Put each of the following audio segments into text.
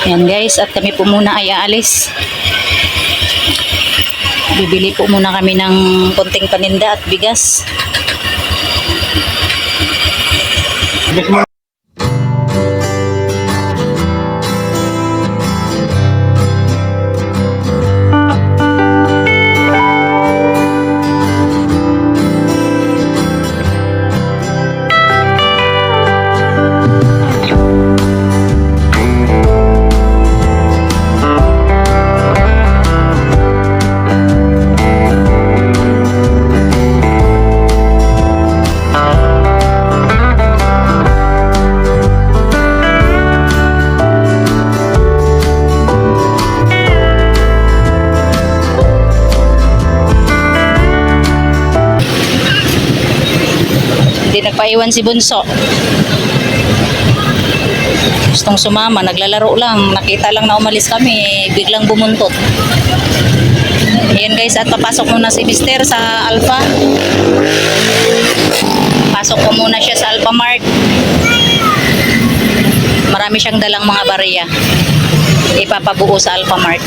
Yan guys, at kami po muna ay aalis. Bibili po muna kami ng konting paninda at bigas. Hindi nagpaiwan si Bunso. Gustong sumama, naglalaro lang. Nakita lang na umalis kami, biglang bumuntot. Ayan guys, at papasok muna si Mister sa Alpha. Pasok ko muna siya sa Alpha Mart. Marami siyang dalang mga barya. Ipapabuo sa Alpha Mart.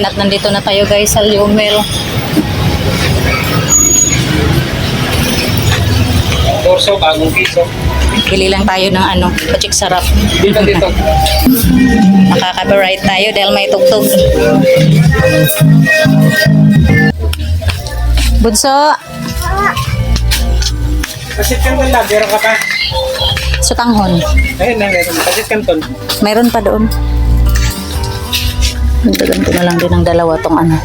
At nandito na tayo guys sa Liumel. Torso, bagong piso. Bili lang tayo ng ano, pachik sarap. Dito dito. Makaka-copyright tayo dahil may tugtog. Bunso, Pasit kanton lang, meron ka pa. sutanghon. Ayun na, meron. Pasit kanton. Mayroon pa doon. Dagan ko na lang din ng dalawa tong ano.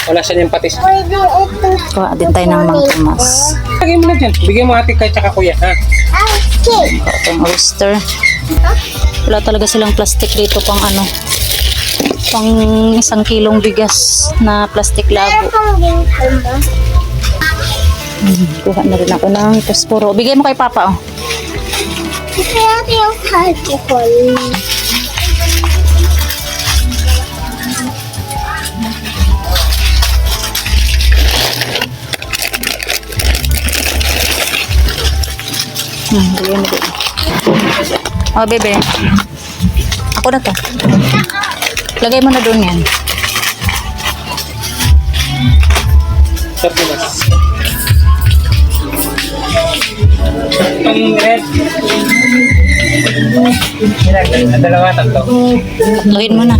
Wala siya niyang patis. Kuha din tayo ng Mang Tomas. Lagay mo na dyan. Bigyan mo ate kay tsaka kuya, ha? Kuha tong oyster. Wala talaga silang plastic dito pang ano. Pang 1 kilong bigas na plastic lago. Kuha na rin ako ng posporo. Bigay mo kay Papa, oh. Kaya yung alcohol. Bigay mo din. Oh, bebe. Ako na to. Lagay mo na doon yan. Sardinas. Ang red. Dalawa, tatlo. Tatluhin mo na.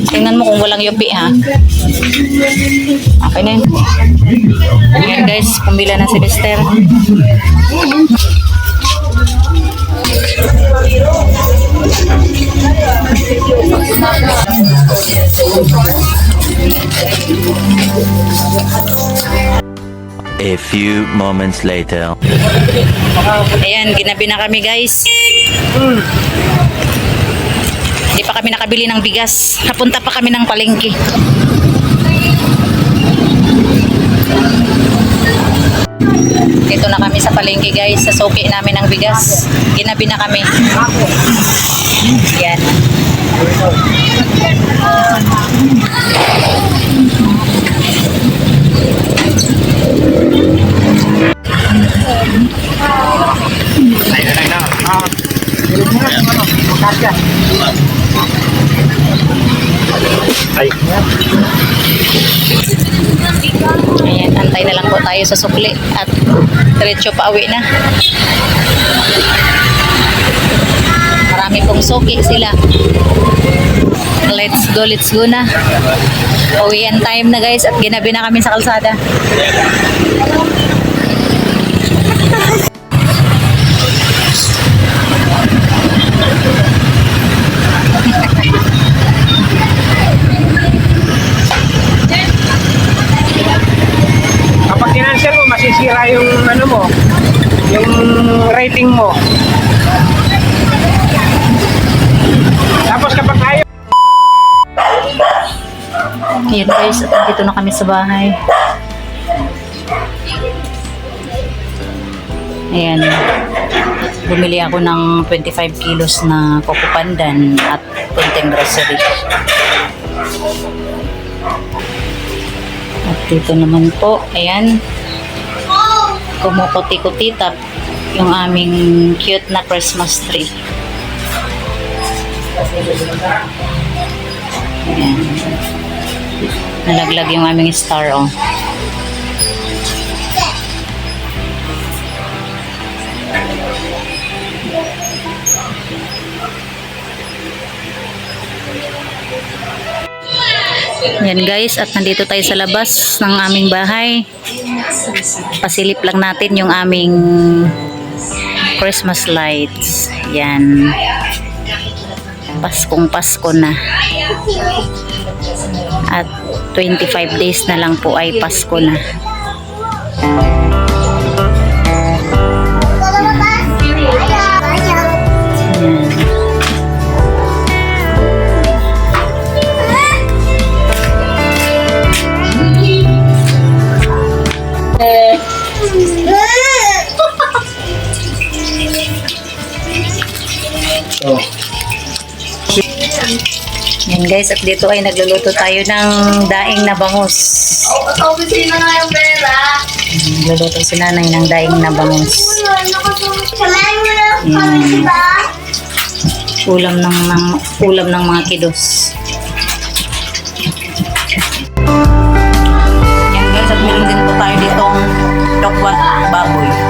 Tingnan mo kung walang yupi, ha? Okay na yun. Ayan guys, pumila na si Mister. A few moments later. Ayan, ginabi na kami guys. Hindi pa kami nakabili ng bigas. Napunta pa kami ng palengke. Dito na kami sa palengke guys. Sa suki namin ng bigas. Ginabi na kami. Yan. Ay. Ayan, antay na lang po tayo sa sukli at diretso pa uwi na. Marami pong suki sila. Let's go na. Uwian time na guys at ginabi na kami sa kalsada. Kapag kinansel mo, masisira yung ano mo, yung rating mo. Tapos kapag ayaw, Ayan guys, at dito na kami sa bahay. Ayan. Bumili ako ng 25 kilos na coco pandan at kunting grocery. At dito naman po, ayan, kumukuti-kutitap yung aming cute na Christmas tree. Ayan. Nalaglag yung aming star, oh. Yan guys, at nandito tayo sa labas ng aming bahay. Pasilip lang natin yung aming Christmas lights. Yan. Paskong Pasko na. At 25 days na lang po ay Pasko na. Yan. oh, Yan guys, at dito ay nagluluto tayo ng daing na bangus. Nagluluto si nanay ng daing na bangus. Ulam ng mga kiddos. Yan guys, at meron din po tayo ditong tokwat baboy.